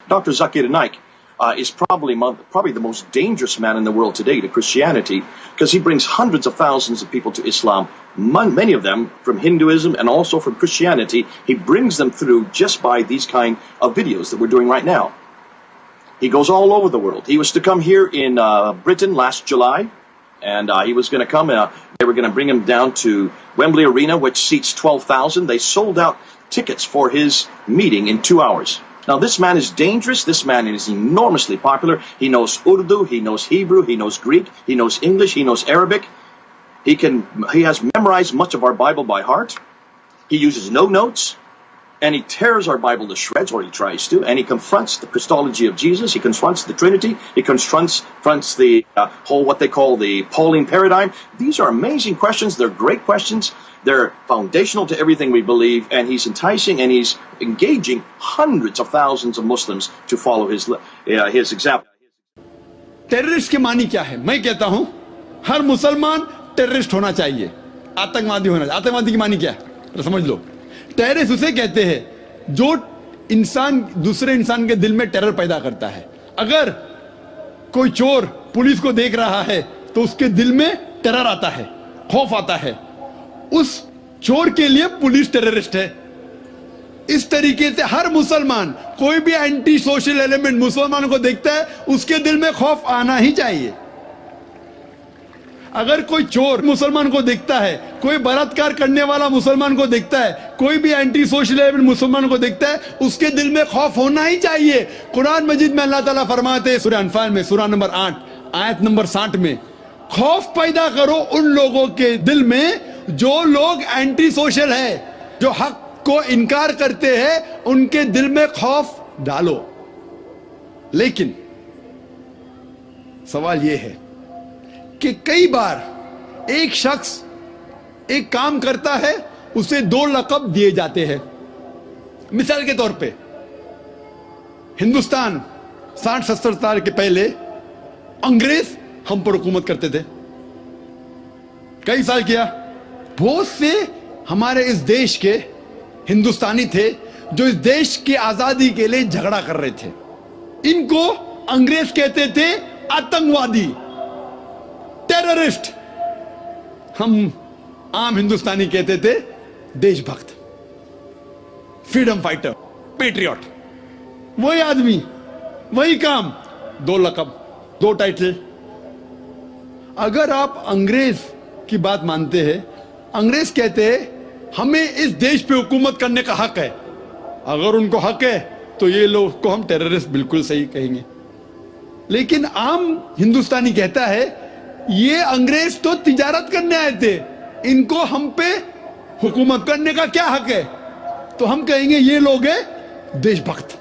Dr. Zakir Naik is probably the most dangerous man in the world today to Christianity, because he brings hundreds of thousands of people to Islam, many of them from Hinduism and also from Christianity. He brings them through just by these kind of videos that we're doing right now. He goes all over the world. He was to come here in Britain last July, and he was going to come. They were going to bring him down to Wembley Arena, which seats 12,000. They sold out tickets for his meeting in 2 hours. Now, this man is dangerous. This man is enormously popular. He knows Urdu, he knows Hebrew, he knows Greek, he knows English, he knows Arabic. He has memorized much of our Bible by heart. He uses no notes, and he tears our Bible to shreds, or he tries to, and he confronts the Christology of Jesus. He confronts the Trinity. He confronts the whole, what they call the Pauline paradigm. These are amazing questions. They're great questions. They're foundational to everything we believe, and he's enticing and he's engaging hundreds of thousands of Muslims to follow his example. Terrorist के मानी क्या है? मैं कहता हूं हर मुसलमान terrorist होना चाहिए, आतंकवादी होना चाहिए। आतंकवादी की मानी क्या है? तो समझ लो, टेररिस्ट उसे कहते हैं जो इंसान दूसरे इंसान के दिल में टेरर पैदा करता है। अगर कोई चोर पुलिस को देख रहा है तो उसके दिल में टेरर आता है, खौफ आता है। उस चोर के लिए पुलिस टेररिस्ट है। इस तरीके से हर मुसलमान, कोई भी एंटी सोशल एलिमेंट मुसलमानों को देखता है, उसके दिल में खौफ आना ही चाहिए। अगर कोई चोर मुसलमान को देखता है, कोई बलात्कार करने वाला मुसलमान को देखता है, कोई भी एंटी सोशल एलिमेंट मुसलमान को देखता है, उसके दिल में खौफ होना ही चाहिए। कुरान मजीद में अल्लाह ताला फरमाते हैं सूरह अनफाल में, सूरह नंबर 8 आयत नंबर 60 में, खौफ पैदा करो उन लोगों के दिल में जो लोग एंटी सोशल है, जो हक को इनकार करते हैं, उनके दिल में खौफ डालो। लेकिन सवाल यह है कि कई बार एक शख्स एक काम करता है, उसे 2 लक़ब दिए जाते हैं। मिसाल के तौर पे हिंदुस्तान 60-70 साल के पहले अंग्रेज हम पर हुकूमत करते थे। कई साल किया। बहुत से हमारे इस देश के हिंदुस्तानी थे जो इस देश की आजादी के लिए झगड़ा कर रहे थे। इनको अंग्रेज कहते थे आतंकवादी, टेररिस्ट। हम आम हिंदुस्तानी कहते थे देशभक्त, फ्रीडम फाइटर, पेट्रियट। वही आदमी, वही काम, 2 लक़ब, 2 टाइटल। अगर आप अंग्रेज की बात मानते हैं, अंग्रेज कहते हैं हमें इस देश पे हुकूमत करने का हक है। अगर उनको हक है तो ये लोग को हम टेररिस्ट बिल्कुल सही कहेंगे। लेकिन आम हिंदुस्तानी कहता है ये अंग्रेज तो तिजारत करने आए थे, इनको हम पे हुकूमत करने का क्या हक है? तो हम कहेंगे ये लोग हैं देशभक्त,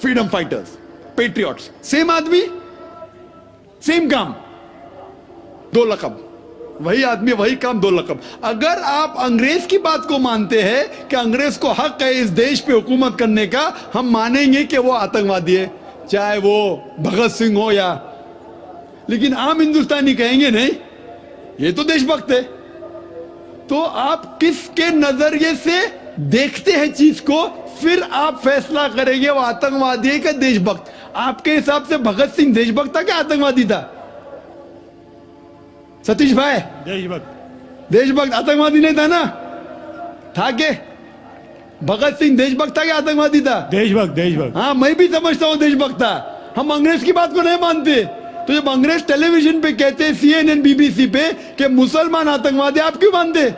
फ्रीडम फाइटर्स, पेट्रियट्स। सेम आदमी, सेम काम, 2 लक़ब। वही आदमी, वही काम, 2 लक़ब। अगर आप अंग्रेज की बात को मानते हैं कि अंग्रेज को हक है इस देश पे हुकूमत करने का, हम मानेंगे कि वो आतंकवादी है, चाहे वो भगत सिंह हो या। लेकिन आम हिंदुस्तानी कहेंगे नहीं, ये तो देशभक्त है। तो आप किसके नजरिए से देखते हैं चीज को, फिर आप फैसला करेंगे वो आतंकवादी है कि देशभक्त। आपके हिसाब से भगत सिंह देशभक्त था क्या आतंकवादी था? सतीश भाई, देशभक्त। देशभक्त, आतंकवादी नहीं था ना? था के? भगत सिंह देशभक्त था क्या आतंकवादी था? देशभक्त, देशभक्त। हाँ, मैं भी समझता हूं देशभक्त था। हम अंग्रेज की बात को नहीं मानते। तो जब अंग्रेज टेलीविजन पे कहते हैं, CNN, BBC पे, कि मुसलमान आतंकवादी, आप क्यों मानते?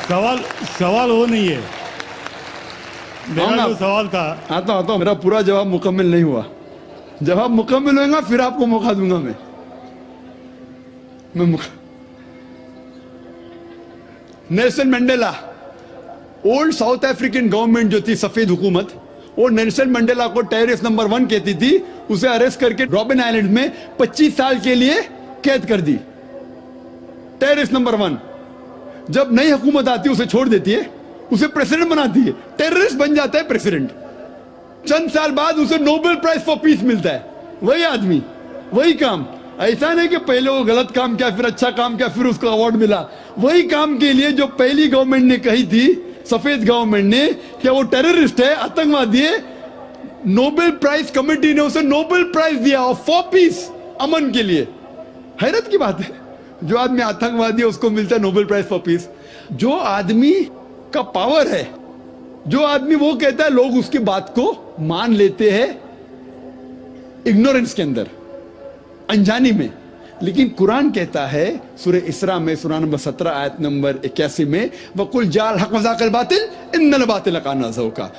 सवाल वो नहीं है। मेरा जो सवाल था, आता मेरा पूरा जवाब मुकम्मल नहीं हुआ। जवाब मुकम्मल होगा फिर आपको मौका दूंगा मैं Nelson Mandela, old south African government जो थी, सफेद हुकूमत, वो नेल्सन मंडेला को टेररिस्ट नंबर 1 कहती थी। उसे अरेस्ट करके रॉबिन आइलैंड में 25 साल के लिए कैद कर दी। Terrorist number 1। जब नई हुकूमत आती है उसे छोड़ देती है, उसे प्रेसिडेंट बनाती है, टेररिस्ट बन जाता है प्रेसिडेंट। चंद साल बाद उसे नोबेल प्राइज फॉर पीस मिलता है। वही आदमी, वही काम। ऐसा नहीं कि पहले वो गलत काम किया, फिर अच्छा काम किया, फिर उसको अवार्ड मिला। वही काम के लिए जो पहली गवर्नमेंट ने कही थी सफेद गवर्नमेंट ने क्या वो टेररिस्ट है, आतंकवादी है, नोबेल प्राइज कमेटी ने उसे नोबेल प्राइज दिया और फॉर पीस, अमन के लिए। हैरत की बात है, जो आदमी आतंकवादी है उसको मिलता है नोबेल प्राइज फॉर पीस। जो आदमी का पावर है, जो आदमी वो कहता है, लोग उसकी बात को मान लेते हैं इग्नोरेंस के अंदर, अनजानी में। लेकिन कुरान कहता है सूरह इसरा में, सूरह नंबर 17 आयत नंबर 81 में, वकुल जाल हक वज़ाकल बातिल इन्नल बातिल काना ज़हूका।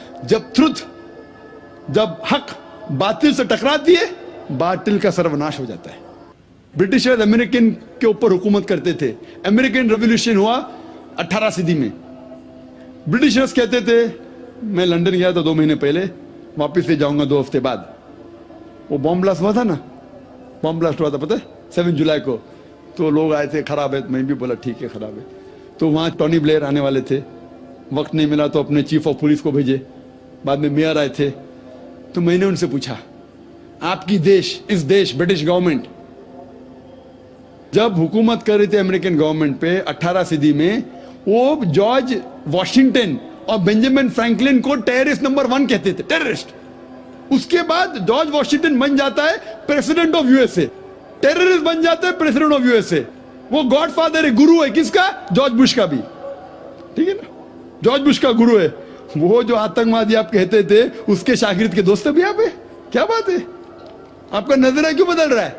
जब हक बातिल से टकराती है, बातिल का सर्वनाश हो जाता है। ब्रिटिशर्स अमेरिकन के ऊपर हुकूमत करते थे। अमेरिकन रेवोल्यूशन हुआ 18 सदी में। ब्रिटिशर्स कहते थे, मैं लंदन गया था 2 महीने पहले, वापिस से जाऊंगा 2 हफ्ते बाद। वो बॉम्ब ब्लास्ट हुआ था ना, बॉम्ब ब्लास्ट हुआ था पता है 7 जुलाई को। तो लोग आए थे, खराब है, मैं भी बोला ठीक है खराब है। तो वहाँ टोनी ब्लेयर आने वाले थे, वक्त नहीं मिला तो अपने चीफ ऑफ पुलिस को भेजे, बाद में मेयर आए थे। तो मैंने उनसे पूछा, आपकी देश, इस देश ब्रिटिश गवर्नमेंट जब हुकूमत कर रही थी अमेरिकन गवर्नमेंट पे 18 सदी में, वो जॉर्ज वॉशिंगटन और बेंजामिन फ्रैंकलिन को टेररिस्ट नंबर 1 कहते थे, टेररिस्ट। उसके बाद जॉर्ज वॉशिंगटन बन जाता है प्रेसिडेंट ऑफ यूएसए, टेररिस्ट बन जाता है प्रेसिडेंट ऑफ यूएसए। वो गॉडफादर है, गुरु है किसका? जॉर्ज बुश का भी, ठीक है ना, जॉर्ज बुश का गुरु है। वो जो आतंकवादी आप कहते थे, उसके शागिर्द के दोस्त भी आप है। क्या बात है, आपका नजरिया क्यों बदल रहा है?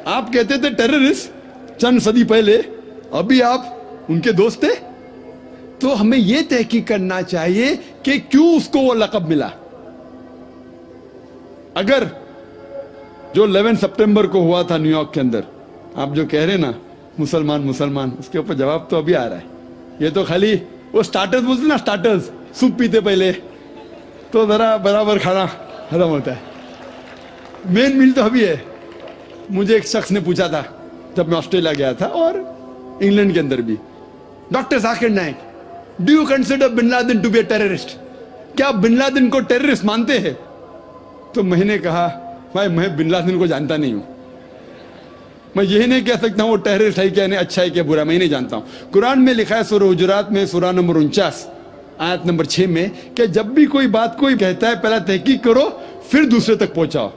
आप कहते थे टेररिस्ट चंद सदी पहले, अभी आप उनके दोस्त थे। तो हमें यह तहकीक करना चाहिए कि क्यों उसको वो लक़ब मिला। अगर जो 11 सितंबर को हुआ था न्यूयॉर्क के अंदर, आप जो कह रहे ना मुसलमान मुसलमान, उसके ऊपर जवाब तो अभी आ रहा है। ये तो खाली वो स्टार्टर्स बोलते ना, स्टार्टर्स, सूप पीते पहले तो जरा बराबर खाना खत्म होता है। मेन मील तो अभी है। मुझे एक शख्स ने पूछा था जब मैं ऑस्ट्रेलिया गया था, और इंग्लैंड के अंदर भी, doctor Zakir Naik, do you consider bin Laden to be a terrorist? क्या आप बिन लादेन को टेररिस्ट मानते हैं? तो मैंने कहा, भाई मैं बिन लादेन को जानता नहीं हूं, मैं यही नहीं कह सकता हूं वो टेररिस्ट है क्या नहीं, अच्छा है क्या बुरा, मैं नहीं जानता हूं। कुरान में लिखा है सूरह हुजुरात में, सूरह नंबर 49 आयत नंबर 6 में, कि जब भी कोई बात कोई कहता है पहला तहकीक करो फिर दूसरे तक पहुंचाओ।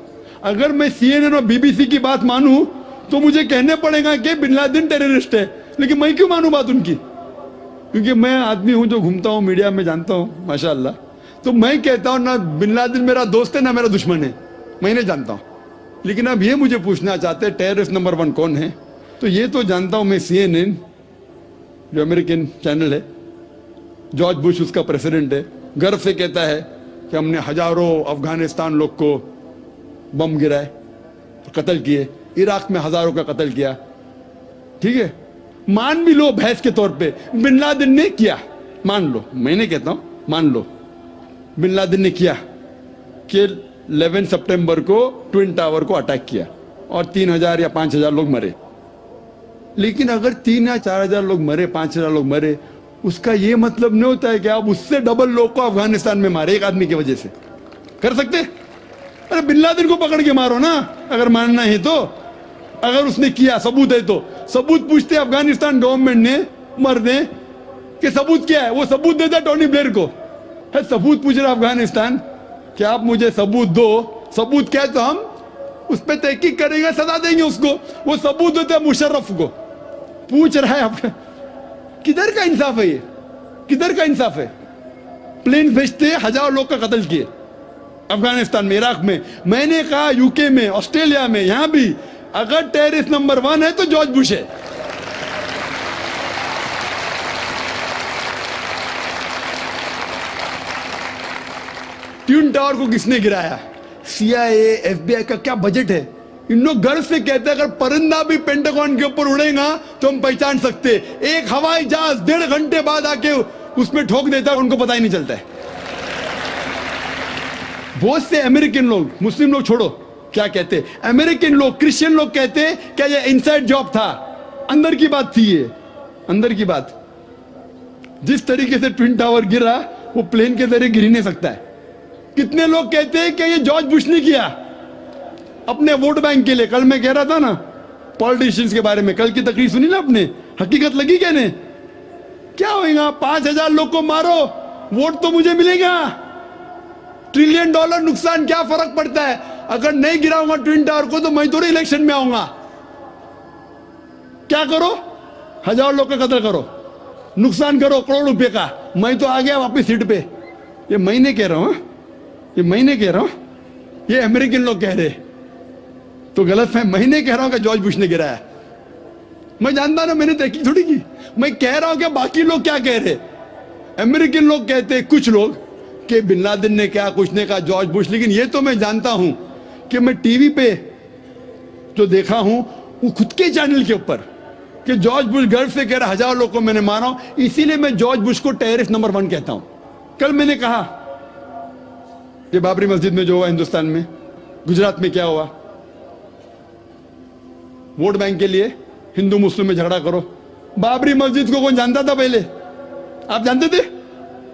अगर मैं CNN और BBC की बात मानूं तो मुझे कहने पड़ेगा कि बिन लादेन टेररिस्ट है, लेकिन मैं क्यों मानूं बात उनकी? क्योंकि मैं आदमी हूं जो घूमता हूं मीडिया में, जानता हूं माशाअल्लाह। तो मैं कहता हूं ना बिन लादेन मेरा दोस्त है ना मेरा दुश्मन है, मैं नहीं जानता हूं। लेकिन अब ये मुझे पूछना चाहते हैं टेररिस्ट नंबर 1 कौन है? तो ये तो जानता हूं मैं, CNN जो अमेरिकन चैनल है, जॉर्ज बुश उसका प्रेसिडेंट है, गर्व से कहता है कि हमने हजारों अफगानिस्तान लोग को बम गिराए, कत्ल किए, इराक में हजारों का कत्ल किया। ठीक है, मान भी लो बहस के तौर पे बिन लादेन ने किया, मान लो, मैं नहीं कहता हूं, मान लो बिन लादेन ने किया कि 11 सितंबर को ट्विन टावर को अटैक किया और 3000 या 5000 लोग मरे। लेकिन अगर 3 या 4000 लोग मरे, 5000 लोग मरे, उसका यह मतलब नहीं होता है कि आप उससे डबल लोग को अफगानिस्तान में मारे एक आदमी की वजह से। कर सकते? अरे बिन लादेन को पकड़ के मारो ना, अगर मानना है तो। अगर उसने किया, सबूत है तो सबूत पूछते अफगानिस्तान गवर्नमेंट ने, मर दे कि सबूत क्या है, वो सबूत देता टोनी ब्लेयर को। है सबूत पूछ रहा अफगानिस्तान कि आप मुझे सबूत दो, सबूत क्या है तो हम उस पर तहकीक करेंगे, सजा देंगे उसको। वो सबूत देता मुशर्रफ को, पूछ रहा है आपका, किधर का इंसाफ है ये? किधर का इंसाफ है? प्लेन भेजते हजारों लोग का कत्ल किए अफगानिस्तान में, इराक में। मैंने कहा यूके में, ऑस्ट्रेलिया में, यहां भी अगर टेररिस्ट नंबर 1 है तो जॉर्ज बुश है। ट्विन टावर को किसने गिराया? CIA, FBI का क्या बजट है? इन लोग गर्व से कहते हैं अगर परिंदा भी पेंटागन के ऊपर उड़ेगा तो हम पहचान सकते। एक हवाई जहाज 1.5 घंटे बाद आके उसमें ठोक देता है, उनको पता ही नहीं चलता है। बहुत से अमेरिकन लोग, मुस्लिम लोग छोड़ो, क्या कहते, अमेरिकन लोग, क्रिश्चियन लोग कहते क्या ये इनसाइड जॉब था, अंदर की बात थी, ये अंदर की बात। जिस तरीके से ट्विन टावर गिरा वो प्लेन के जरिए गिर ही नहीं सकता है। कितने लोग कहते हैं कि ये जॉर्ज बुश ने किया अपने वोट बैंक के लिए। कल मैं कह रहा था ना पॉलिटिशियंस के बारे में, कल की तकरीर सुनी ना आपने, हकीकत लगी क्या ने क्या होगा? 5,000 लोग को मारो, वोट तो मुझे मिलेगा। $1 ट्रिलियन नुकसान, क्या फर्क पड़ता है? अगर नहीं गिराऊंगा ट्विन टावर को तो मैं थोड़ी इलेक्शन में आऊंगा। क्या करो? 1,000 लोग का कत्ल करो, नुकसान करो करोड़ रुपए का, मैं तो आ गया वापस सीट पे। ये मैं नहीं कह रहा हूं, ये मैं नहीं कह रहा हूं, ये अमेरिकन लोग कह रहे। तो गलत है, मैं नहीं कह रहा हूं कि जॉर्ज बुश ने गिराया। मैं जानता ना, मैंने तहकीक थोड़ी की। मैं कह रहा हूं कि बाकी लोग क्या कह रहे। अमेरिकन लोग कहते, कुछ लोग, कि बिन लादेन ने क्या कुछ ने कहा, जॉर्ज बुश। लेकिन ये तो मैं जानता हूं कि मैं टीवी पे जो देखा हूं वो खुद के चैनल के ऊपर कि जॉर्ज बुश गर्व से कह रहा 1,000 लोग को मैंने मारा हूं, इसीलिए मैं जॉर्ज बुश को टेररिस्ट नंबर 1 कहता हूं। कल मैंने कहा कि बाबरी मस्जिद में जो हुआ हिंदुस्तान में, गुजरात में क्या हुआ, वोट बैंक के लिए हिंदू मुस्लिम में झगड़ा करो। बाबरी मस्जिद को कौन जानता था पहले? आप जानते थे?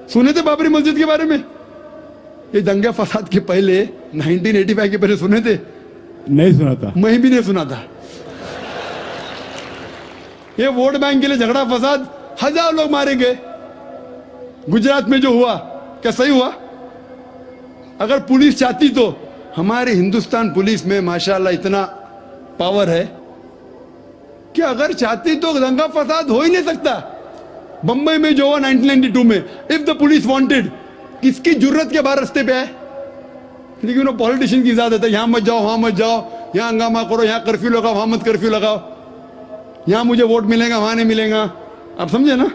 सुने थे बाबरी मस्जिद के बारे में? ये दंगे फसाद के पहले 1985 के पहले सुने थे? नहीं सुना था। मैं भी नहीं सुना था। ये वोट बैंक के लिए झगड़ा फसाद, 1,000 लोग मारे गए। गुजरात में जो हुआ क्या सही हुआ? अगर पुलिस चाहती तो, हमारे हिंदुस्तान पुलिस में माशाल्लाह इतना पावर है कि अगर चाहती तो दंगा फसाद हो ही नहीं सकता। बंबई में जो हुआ 1992 में, इफ द पुलिस वांटेड, किसकी जरूरत के बाहर रास्ते पे है? लेकिन वो पॉलिटिशियन की इजाजत है, यहां मत जाओ वहां मत जाओ, यहां हंगामा करो, यहां कर्फ्यू लगाओ वहां मत कर्फ्यू लगाओ, यहां मुझे वोट मिलेगा वहां नहीं मिलेगा। आप समझे ना?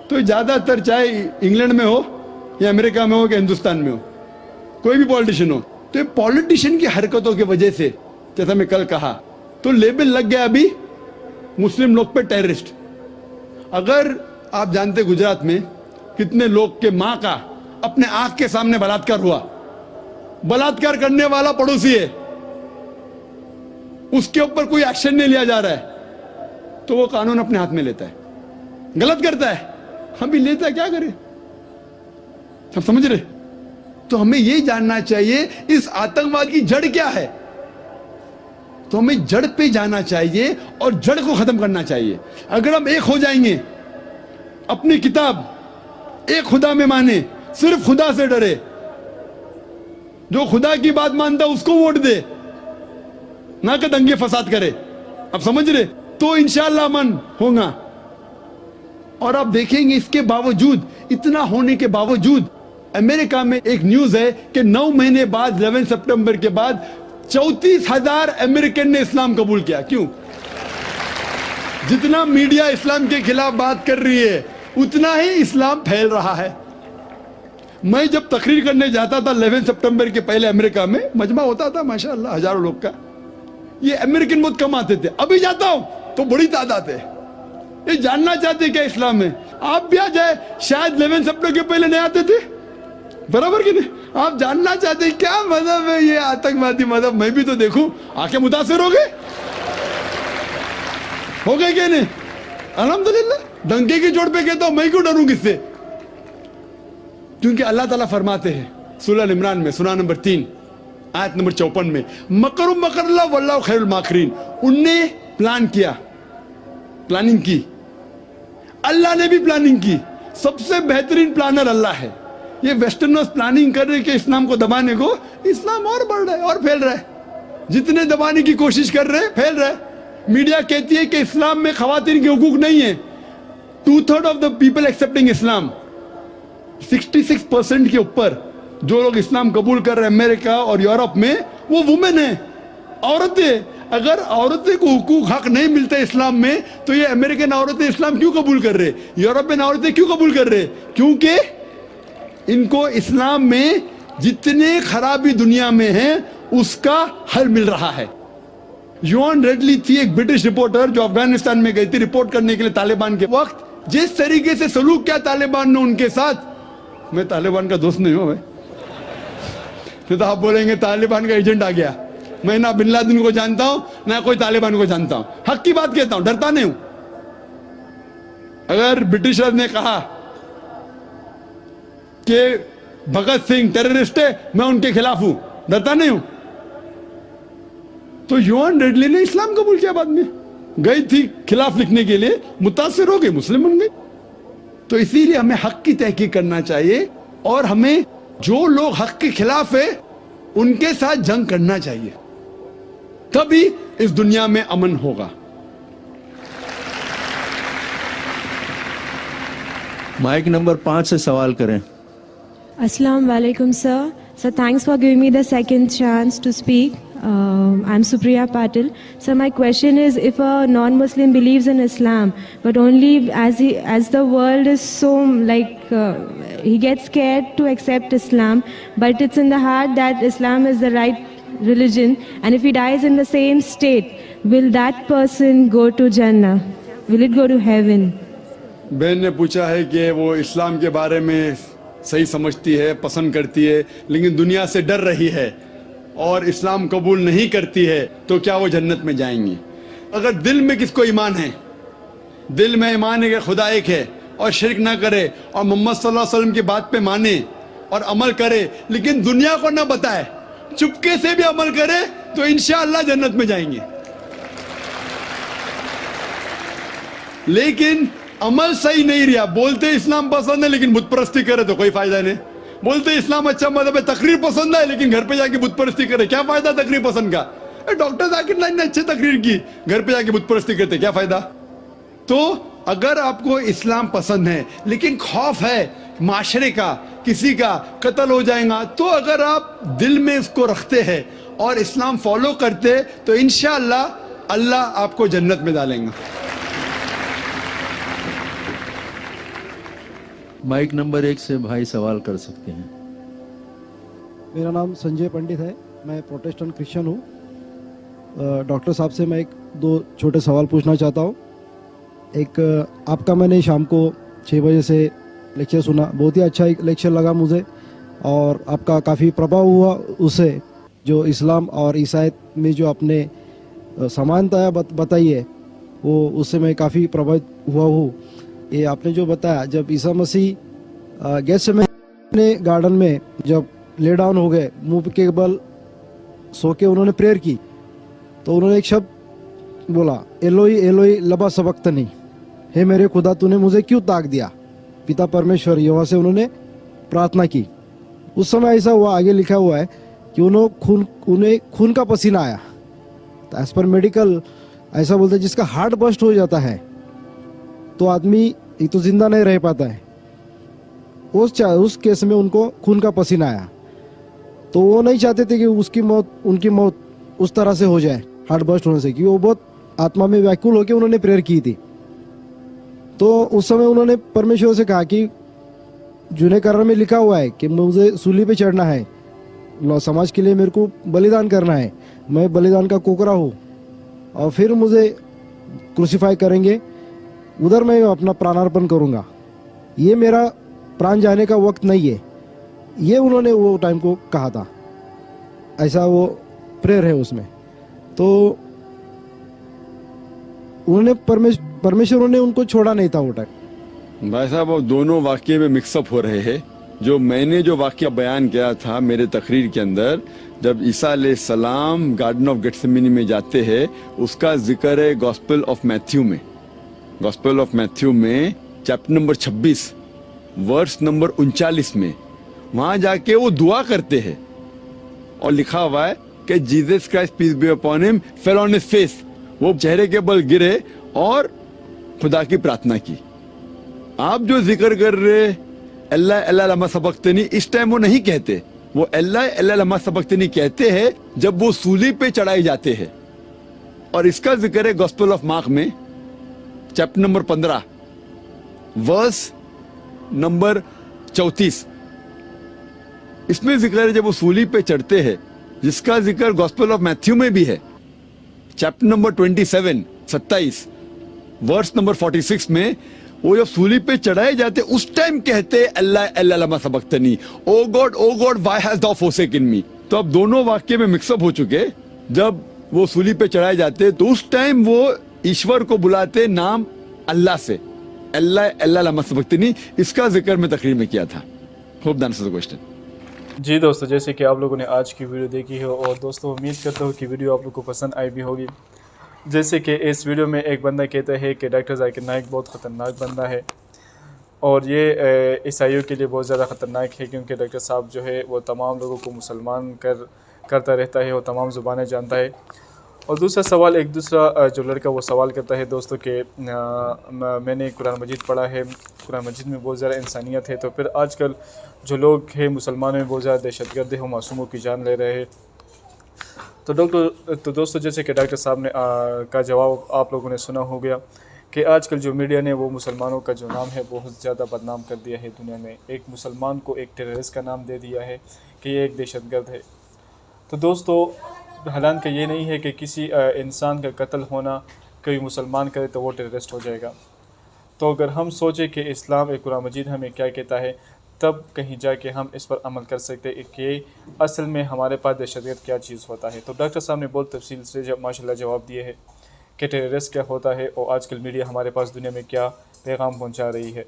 तो ज्यादातर चाहे इंग्लैंड में हो या अमेरिका में हो या हिंदुस्तान में हो, कोई भी पॉलिटिशियन हो, तो ये पॉलिटिशियन की हरकतों की वजह से, जैसा मैं कल कहा, तो लेबल लग गया अभी मुस्लिम लोग पे टेररिस्ट। अगर आप जानते गुजरात में कितने लोग के मां का अपने आंख के सामने बलात्कार हुआ, बलात्कार करने वाला पड़ोसी है, उसके ऊपर कोई एक्शन नहीं लिया जा रहा है, तो वो कानून अपने हाथ में लेता है, गलत करता है, हम भी लेता है, क्या करे? सब समझ रहे? तो हमें यह जानना चाहिए इस आतंकवाद की जड़ क्या है। तो हमें जड़ पे जाना चाहिए और जड़ को खत्म करना चाहिए। अगर हम एक हो जाएंगे, अपनी किताब एक खुदा में माने, सिर्फ खुदा से डरे, जो खुदा की बात मानता उसको वोट दे, ना कि दंगे फसाद करे। आप समझ रहे? तो इंशाअल्लाह अमन होगा। और आप देखेंगे इसके बावजूद, इतना होने के बावजूद, अमेरिका में एक न्यूज है कि 9 महीने बाद 11 सितंबर के बाद 34,000 अमेरिकन ने इस्लाम कबूल किया। क्यों? जितना मीडिया इस्लाम के खिलाफ बात कर रही है, उतना ही इस्लाम फैल रहा है। मैं जब तकरीर करने जाता था 11 सितंबर के पहले अमेरिका में, मजमा होता था माशाअल्लाह हजारों लोग का, ये अमेरिकन बहुत कम आते थे। अभी जाता हूं तो बड़ी तादाद है। ये जानना चाहते क्या इस्लाम में? आप भी आ जाए, शायद 11 सितंबर के पहले नहीं आते थे, बराबर कि नहीं? आप जानना चाहते क्या मजहब है ये आतंकवादी मजहब, मैं भी तो देखूं। आके मुतासिर हो गए क्या नहीं? अल्हम्दुलिल्लाह। डंके की चोट पे कहता हूं, मैं क्यों डरूं किससे? क्योंकि अल्लाह ताला फरमाते हैं सूरह अल इमरान में, सूरह नंबर 3 आयत नंबर 54 में, मकरुम मकरल्लाह वल्लाहु खैरुल माकिरीन। उनने प्लान किया, प्लानिंग की, अल्लाह ने भी प्लानिंग की। सबसे बेहतरीन प्लानर अल्लाह है। ये वेस्टर्नर्स प्लानिंग कर रहे कि इस्लाम को दबाने को, इस्लाम और बढ़ रहा है और फैल रहा है। जितने दबाने की कोशिश कर रहे हैं, फैल रहा है। मीडिया कहती है कि इस्लाम में खवातीन के हुकूक नहीं है। 2/3 ऑफ द पीपल एक्सेप्टिंग इस्लाम, 66% के ऊपर जो लोग इस्लाम कबूल कर रहे हैं अमेरिका और यूरोप में, वो वुमेन है, औरतें। अगर औरतें को हुकूक हक नहीं मिलते इस्लाम में, तो ये अमेरिकन औरतें इस्लाम क्यों कबूल कर रहे, यूरोपियन औरतें क्यों कबूल कर रहे? क्योंकि इनको इस्लाम में जितने खराबी दुनिया में है उसका हल मिल रहा है। योन रेडली थी एक ब्रिटिश रिपोर्टर जो अफगानिस्तान में गई थी रिपोर्ट करने के लिए तालिबान के वक्त। जिस तरीके से सलूक किया तालिबान ने उनके साथ, मैं तालिबान का दोस्त नहीं हूं भाई, तो आप बोलेंगे तालिबान का एजेंट आ गया। मैं ना बिन लादेन को जानता हूं ना कोई तालिबान को जानता हूं, हक की बात कहता हूं, डरता नहीं हूं। अगर ब्रिटिशर्स ने कहा कि भगत सिंह टेररिस्ट है, मैं उनके खिलाफ हूं, डरता नहीं हूं। तो योन रेडली ने इस्लाम कबूल किया, बाद में गई थी खिलाफ लिखने के लिए, मुतासिर हो गई, मुस्लिम बन गई। तो इसीलिए हमें हक की तहकीक करना चाहिए और हमें जो लोग हक के खिलाफ है उनके साथ जंग करना चाहिए, तभी इस दुनिया में अमन होगा। माइक नंबर 5 से सवाल करें। Assalamu alaikum, sir. So thanks for giving me the second chance to speak. I'm Supriya Patil. So my question is, if a non-Muslim believes in Islam, but only as the world is so he gets scared to accept Islam, but it's in the heart that Islam is the right religion, and if he dies in the same state, will that person go to Jannah? Will it go to heaven? बहन ने पूछा है कि वो इस्लाम के बारे में सही समझती है, पसंद करती है, लेकिन दुनिया से डर रही है और इस्लाम कबूल नहीं करती है, तो क्या वो जन्नत में जाएंगी? अगर दिल में किसको ईमान है, दिल में ईमान है कि खुदा एक है और शिरक ना करे और मोहम्मद सल्लल्लाहु अलैहि वसल्लम की बात पे माने और अमल करे, लेकिन दुनिया को ना बताए, चुपके से भी अमल करे, तो इंशाअल्लाह जन्नत में जाएंगे। लेकिन अमल सही नहीं रहा, बोलते इस्लाम पसंद है लेकिन बुत परस्ती करे तो कोई फायदा नहीं। बोलते इस्लाम अच्छा मजहब है, तकरीर पसंद है, लेकिन घर पे जाके बुत परस्ती करे, क्या फायदा तकरीर पसंद का? डॉक्टर जाकिर नाइक ने अच्छी तकरीर की, घर पे जाके बुत परस्ती करते, क्या फायदा? तो अगर आपको इस्लाम पसंद है लेकिन खौफ है माशरे का, किसी का कत्ल हो जाएगा, तो अगर आप दिल में इसको रखते हैं और इस्लाम फॉलो करते, तो इंशाअल्लाह अल्लाह आपको जन्नत में डालेंगे। माइक नंबर 1 से भाई सवाल कर सकते हैं। मेरा नाम संजय पंडित है, मैं प्रोटेस्टेंट क्रिश्चियन हूँ। डॉक्टर साहब से मैं एक दो छोटे सवाल पूछना चाहता हूँ। एक, आपका मैंने शाम को 6 बजे से लेक्चर सुना, बहुत ही अच्छा एक लेक्चर लगा मुझे और आपका काफ़ी प्रभाव हुआ उससे, जो इस्लाम और ईसाईयत में जो आपने समानता बताई है वो, उससे मैं काफ़ी प्रभावित हुआ हूँ। ये आपने जो बताया, जब ईसा मसीह गेत्सेमनी गार्डन में जब ले डाउन हो गए, मुंह के बल सो के उन्होंने प्रेयर की, तो उन्होंने एक शब्द बोला, एलोई एलोई लबा सबक्तनी, हे मेरे खुदा तूने मुझे क्यों ताक दिया? पिता परमेश्वर यहोवा से उन्होंने प्रार्थना की। उस समय ऐसा हुआ, आगे लिखा हुआ है कि उन्हें खून का पसीना आया। तो एज पर मेडिकल ऐसा बोलते हैं, जिसका हार्ट बस्ट हो जाता है तो आदमी एक तो जिंदा नहीं रह पाता है। उस केस में उनको खून का पसीना आया, तो वो नहीं चाहते थे कि उनकी मौत उस तरह से हो जाए हार्ट बस्ट होने से, क्योंकि वो बहुत आत्मा में व्याकुल होकर उन्होंने प्रेयर की थी। तो उस समय उन्होंने परमेश्वर से कहा कि जूने करार में लिखा हुआ है कि मुझे सूली पे चढ़ना है, समाज के लिए मेरे को बलिदान करना है, मैं बलिदान का कोकरा हूँ, और फिर मुझे क्रूसीफाई करेंगे, उधर मैं अपना प्राणार्पण करूंगा, ये मेरा प्राण जाने का वक्त नहीं है। ये उन्होंने वो टाइम को कहा था, ऐसा वो प्रेयर है उसमें। तो उन्होंने परमेश्वर ने उनको छोड़ा नहीं था वो टाइम। भाई साहब, वो दोनों वाक्य में मिक्सअप हो रहे हैं। जो मैंने जो वाक्य बयान किया था मेरे तकरीर के अंदर, जब ईसा अलैहिस्सलाम गार्डन ऑफ गेत्सेमनी में जाते हैं, उसका जिक्र है गॉस्पेल ऑफ मैथ्यू में। गॉस्पेल ऑफ मैथ्यू में चैप्टर नंबर 26 वर्स नंबर 39 में, वहां जाके वो दुआ करते हैं और लिखा हुआ है कि Jesus Christ peace be upon him fell on his face, वो चेहरे के बल गिरे और खुदा की प्रार्थना की। आप जो जिक्र कर रहे अल्लाह अल्लाह लम्मा सबक्तनी, इस टाइम वो नहीं कहते, वो अल्लाह अल्लाह लम्मा सबक्तनी कहते हैं जब वो सूली पे चढ़ाए जाते हैं। और इसका जिक्र है गॉस्पेल ऑफ मार्क में चैप्टर नंबर 15 वर्स नंबर 34। इसमें जिक्र है जब वो सूली पे चढ़ते हैं, जिसका जिक्र गॉस्पेल ऑफ मैथ्यू में भी है चैप्टर नंबर 27 वर्स नंबर 46 में। वो जब सूली पे चढ़ाए जाते उस टाइम कहते अल्लाह अल्लाह लमा सबक्तनी, O God why has thou forsaken me। तो अब दोनों वाक्य में मिक्सअप हो चुके। जब वो सूली पे चढ़ाए जाते तो उस टाइम वो ईश्वर को बुलाते नाम अल्लाह से, अल्लाह अल्लाह लमा सबक्तनी। इसका जिक्र मैं तकरीर में किया था। Hope that answers the question. जी दोस्तों, जैसे कि आप लोगों ने आज की वीडियो देखी है, और दोस्तों उम्मीद करता हूँ कि वीडियो आप लोग को पसंद आई भी होगी। जैसे कि इस वीडियो में एक बंदा कहता है कि डॉक्टर जाकिर नाइक बहुत ख़तरनाक बंदा है, और ये ईसाइयों के लिए बहुत ज़्यादा ख़तरनाक है, क्योंकि डॉक्टर साहब जो है वो तमाम लोगों को मुसलमान करता रहता है, वो तमाम ज़ुबानें जानता है। और दूसरा सवाल, एक दूसरा जो लड़का वो सवाल करता है दोस्तों के मैंने कुरान मजीद पढ़ा है, कुरान मजीद में बहुत ज़्यादा इंसानियत है, तो फिर आजकल जो लोग हैं मुसलमानों में बहुत ज़्यादा दहशतगर्द है, वो मासूमों की जान ले रहे हैं। तो दोस्तों जैसे कि डॉक्टर साहब ने का जवाब आप लोगों ने सुना हो गया कि आजकल जो मीडिया ने वो मुसलमानों का जो नाम है बहुत ज़्यादा बदनाम कर दिया है दुनिया में। एक मुसलमान को एक टेररिस्ट का नाम दे दिया है कि ये एक दहशतगर्द है। तो दोस्तों हालांकि ये नहीं है कि किसी इंसान का कत्ल होना कोई मुसलमान करे तो वो टेररिस्ट हो जाएगा। तो अगर हम सोचें कि इस्लाम एक कुरान मजीद हमें क्या कहता है, तब कहीं जाके हम इस पर अमल कर सकते हैं कि असल में हमारे पास दहशतगर्द क्या चीज़ होता है। तो डॉक्टर साहब ने बहुत तफसील से माशाल्लाह जवाब दिए है कि टेररिस्ट क्या होता है और आजकल मीडिया हमारे पास दुनिया में क्या पैगाम पहुंचा रही है।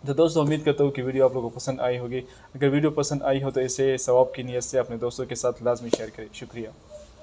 तो दोस्तों उम्मीद करता हूँ कि वीडियो आप लोगों को पसंद आई होगी। अगर वीडियो पसंद आई हो तो इसे सवाब की नीयत से अपने दोस्तों के साथ लाजमी शेयर करें। शुक्रिया।